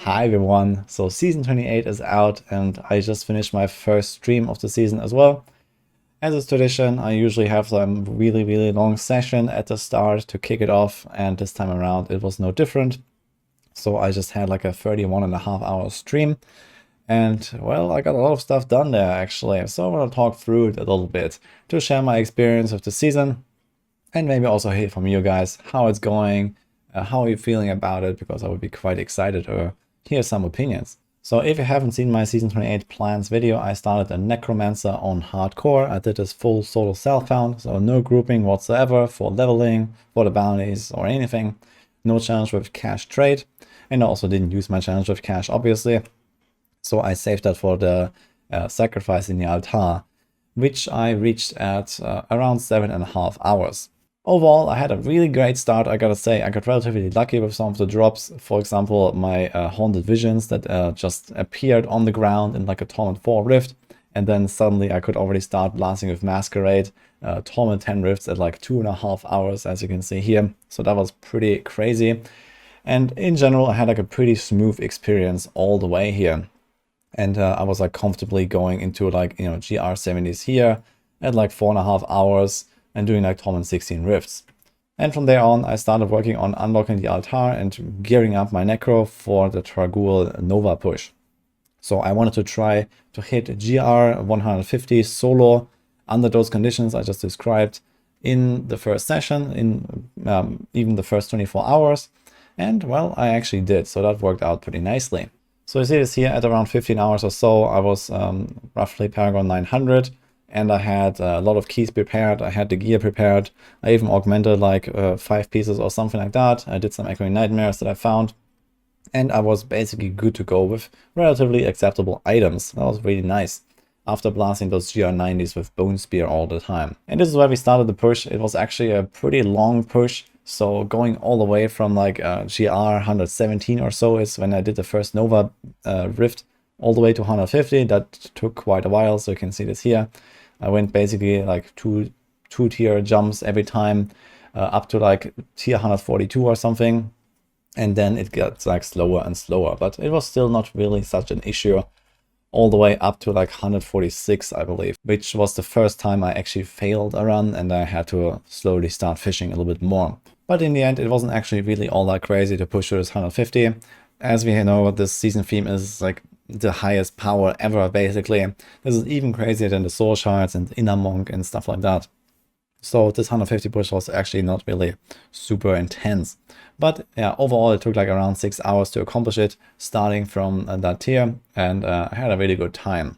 Hi everyone, so season 28 is out and I just finished my first stream of the season as well. As is tradition, I usually have some really long session at the start to kick it off, and this time around it was no different. So I just had like a 31.5 hour stream, and well, I got a lot of stuff done there actually. So I want to talk through it a little bit to share my experience of the season and maybe also hear from you guys how it's going, how are you feeling about it, because I would be quite excited to hear some opinions. So if you haven't seen my season 28 plans video, I started a necromancer on hardcore. I did this full solo self-found, so no grouping whatsoever for leveling, for the bounties or anything. No challenge with cash trade, and I also didn't use my challenge with cash obviously. So I saved that for the sacrifice in the altar, which I reached at around 7.5 hours. Overall, I had a really great start, I gotta say. I got relatively lucky with some of the drops. For example, my Haunted Visions that just appeared on the ground in like a Torment 4 rift. And then suddenly I could already start blasting with Masquerade, Torment 10 rifts at like 2.5 hours, as you can see here. So that was pretty crazy. And in general, I had like a pretty smooth experience all the way here. And I was like comfortably going into like, GR70s here at like 4.5 hours. And doing like Torment 16 rifts. And from there on, I started working on unlocking the altar and gearing up my Necro for the Tragul Nova push. So I wanted to try to hit GR150 solo under those conditions I just described in the first session, in even the first 24 hours. And well, I actually did, so that worked out pretty nicely. So you see this here at around 15 hours or so, I was roughly Paragon 900. And I had a lot of keys prepared, I had the gear prepared, I even augmented like 5 pieces or something like that. I did some Echoing Nightmares that I found, and I was basically good to go with relatively acceptable items. That was really nice, after blasting those GR90s with Bone Spear all the time. And this is where we started the push. It was actually a pretty long push, so going all the way from like GR117 or so is when I did the first Nova rift, all the way to 150. That took quite a while, so you can see this here. I went basically like two tier jumps every time, up to like tier 142 or something, and then it got like slower and slower, but it was still not really such an issue all the way up to like 146, I believe, which was the first time I actually failed a run and I had to slowly start fishing a little bit more. But in the end, it wasn't actually really all that crazy to push to this 150. As we know, this season theme is like the highest power ever, basically. This is even crazier than the Soul Shards and Inner Monk and stuff like that. So this 150 push was actually not really super intense. But yeah, overall it took like around 6 hours to accomplish it, starting from that tier, and I had a really good time.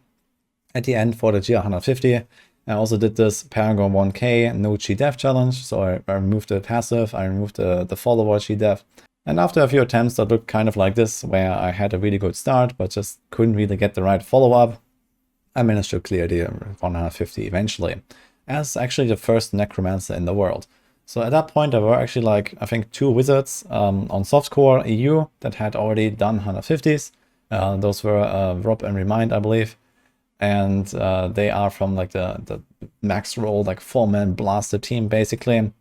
At the end, for the GR150, I also did this Paragon 1k no Chi Death challenge. So I removed the passive, I removed the follower Chi Death. And after a few attempts that looked kind of like this, where I had a really good start, but just couldn't really get the right follow-up, I managed to clear the 150 eventually, as actually the first necromancer in the world. So at that point, there were actually like, I think 2 wizards on softcore EU that had already done 150s. Those were Rob and Remind, I believe. And they are from like the max roll, like 4-man blaster team, basically.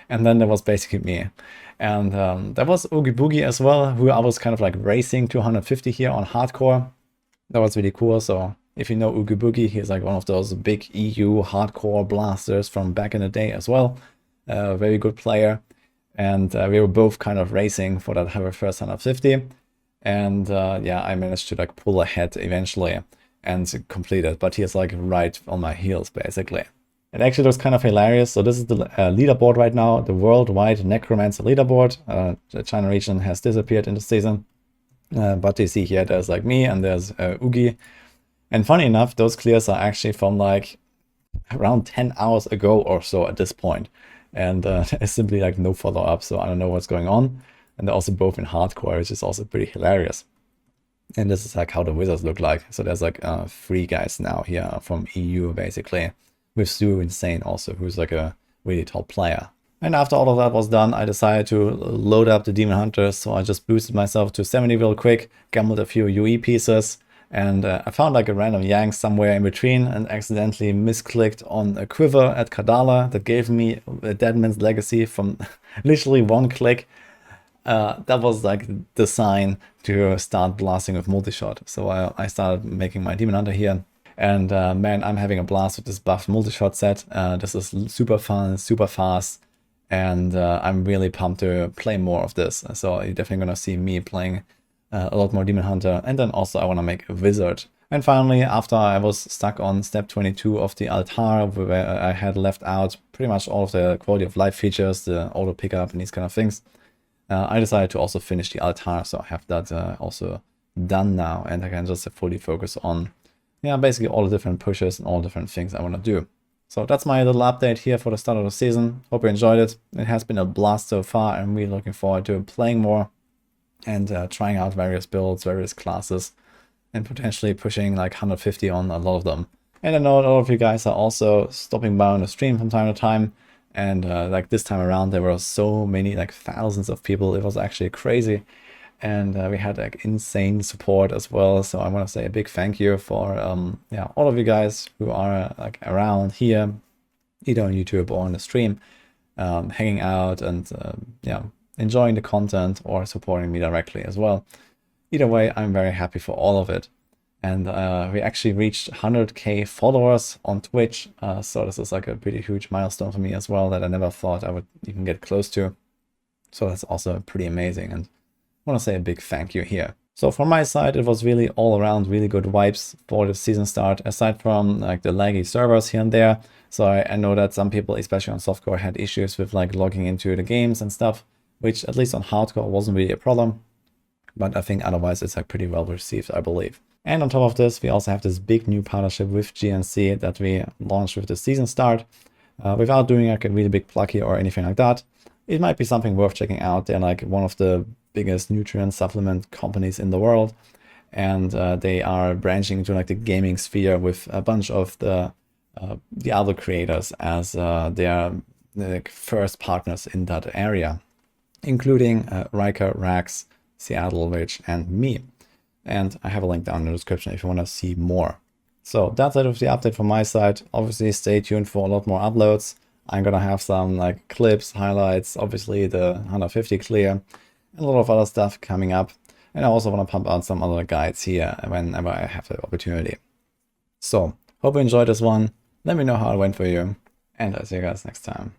And then there was basically me. And there was Oogie Boogie as well, who I was kind of like racing to 150 here on hardcore. That was really cool. So if you know Oogie Boogie, he's like one of those big EU hardcore blasters from back in the day as well. Very good player. And we were both kind of racing for that first 150. And yeah, I managed to like pull ahead eventually and complete it. But he's like right on my heels, basically. It actually looks kind of hilarious. So this is the leaderboard right now, the worldwide Necromancer leaderboard. The China region has disappeared in the season. But you see here, there's like me and there's Oogie. And funny enough, those clears are actually from like around 10 hours ago or so at this point. And there's simply like no follow-up, so I don't know what's going on. And they're also both in hardcore, which is also pretty hilarious. And this is like how the wizards look like. So there's like 3 guys now here from EU, basically. With Stu Insane also, who's like a really top player. And after all of that was done, I decided to load up the Demon Hunters, so I just boosted myself to 70 real quick, gambled a few UE pieces, and I found like a random Yang somewhere in between and accidentally misclicked on a quiver at Kadala that gave me a Deadman's Legacy from literally 1 click. that was like the sign to start blasting with multi-shot. So I started making my Demon Hunter here. And man, I'm having a blast with this buffed multi-shot set. This is super fun, super fast. And I'm really pumped to play more of this. So you're definitely going to see me playing a lot more Demon Hunter. And then also I want to make a Wizard. And finally, after I was stuck on step 22 of the altar, where I had left out pretty much all of the quality of life features, the auto pickup and these kind of things, I decided to also finish the altar. So I have that also done now, and I can just fully focus on, yeah, basically all the different pushes and all different things I want to do. So that's my little update here for the start of the season. Hope you enjoyed it. It has been a blast so far. I'm really looking forward to playing more and trying out various builds, various classes, and potentially pushing like 150 on a lot of them. And I know a lot of you guys are also stopping by on the stream from time to time. And like this time around, there were so many, like thousands of people. It was actually crazy. And we had like insane support as well. So I want to say a big thank you for yeah, all of you guys who are like around here, either on YouTube or on the stream, hanging out and yeah, enjoying the content or supporting me directly as well. Either way, I'm very happy for all of it. And we actually reached 100k followers on Twitch. So this is like a pretty huge milestone for me as well that I never thought I would even get close to. So that's also pretty amazing. And I want to say a big thank you here. So from my side, it was really all around really good vibes for the season start, aside from like the laggy servers here and there. So I know that some people, especially on softcore, had issues with like logging into the games and stuff, which at least on hardcore wasn't really a problem. But I think otherwise it's like pretty well received, I believe. And on top of this, we also have this big new partnership with GNC that we launched with the season start. Without doing like a really big plug here or anything like that, it might be something worth checking out. They're like one of the biggest nutrient supplement companies in the world. And they are branching into like the gaming sphere with a bunch of the other creators as their like first partners in that area, including Riker, Rax, Seattle Witch, and me. And I have a link down in the description if you want to see more. So that's it with the update from my side. Obviously stay tuned for a lot more uploads. I'm gonna have some like clips, highlights, obviously the 150 clear, and a lot of other stuff coming up. And I also want to pump out some other guides here whenever I have the opportunity. So hope you enjoyed this one. Let me know how it went for you, and I'll see you guys next time.